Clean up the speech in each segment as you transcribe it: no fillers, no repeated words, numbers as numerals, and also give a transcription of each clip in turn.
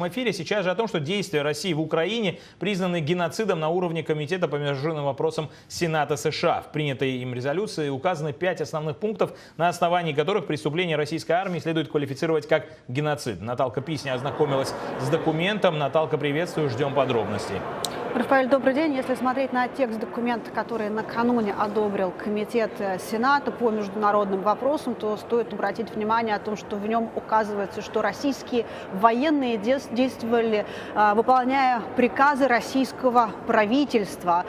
В эфире сейчас же о том, что действия России в Украине признаны геноцидом на уровне Комитета по международным вопросам Сената США. В принятой им резолюции указаны 5 основных пунктов, на основании которых преступления российской армии следует квалифицировать как геноцид. Наталка Писня ознакомилась с документом. Наталка, приветствую, ждем подробностей. Рафаэль, добрый день. Если смотреть на текст документа, который накануне одобрил Комитет Сената по международным вопросам, то стоит обратить внимание о том, что в нем указывается, что российские военные действовали, выполняя приказы российского правительства.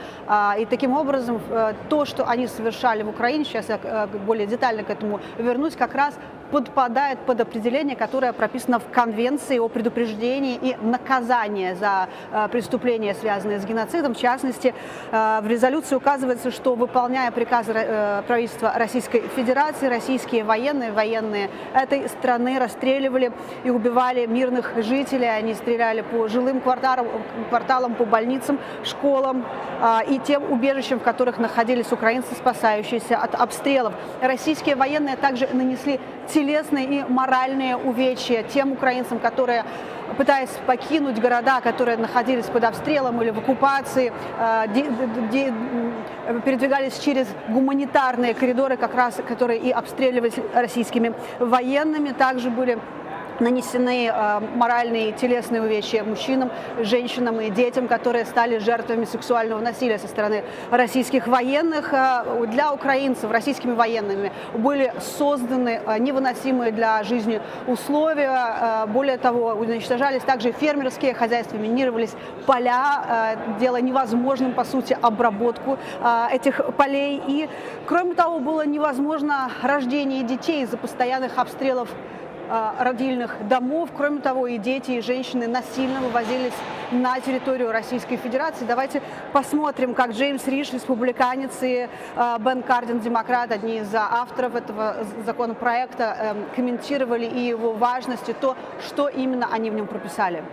И таким образом то, что они совершали в Украине, сейчас я более детально к этому вернусь, как раз подпадает под определение, которое прописано в Конвенции о предупреждении и наказании за преступления, связанные с геноцидом. В частности, в резолюции указывается, что, выполняя приказы правительства Российской Федерации, российские военные этой страны расстреливали и убивали мирных жителей. Они стреляли по жилым кварталам, по больницам, школам и тем убежищам, в которых находились украинцы, спасающиеся от обстрелов. Российские военные также нанесли телесные и моральные увечья тем украинцам, которые, пытаясь покинуть города, которые находились под обстрелом или в оккупации, передвигались через гуманитарные коридоры, как раз которые и обстреливались российскими военными. Также были нанесены моральные и телесные увечья мужчинам, женщинам и детям, которые стали жертвами сексуального насилия со стороны российских военных. Для украинцев российскими военными были созданы невыносимые для жизни условия. Более того, уничтожались также фермерские хозяйства, минировались поля, делая невозможным, по сути, обработку этих полей. И, кроме того, было невозможно рождение детей из-за постоянных обстрелов родильных домов. Кроме того, и дети, и женщины насильно вывозились на территорию Российской Федерации. Давайте посмотрим, как Джеймс Риш, республиканец, и Бен Кардин, демократ, одни из авторов этого законопроекта, комментировали и его важность, и то, что именно они в нем прописали.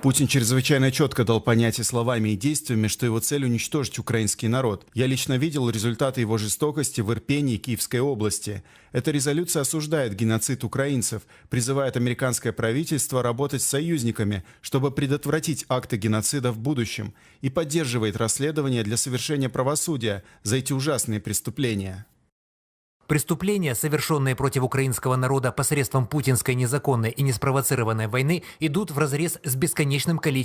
Путин чрезвычайно четко дал понятие словами и действиями, что его цель — уничтожить украинский народ. Я лично видел результаты его жестокости в Ирпени и Киевской области. Эта резолюция осуждает геноцид украинцев, призывает американское правительство работать с союзниками, чтобы предотвратить акты геноцида в будущем, и поддерживает расследование для совершения правосудия за эти ужасные преступления. Преступления, совершенные против украинского народа посредством путинской незаконной и неспровоцированной войны, идут вразрез с бесконечным количеством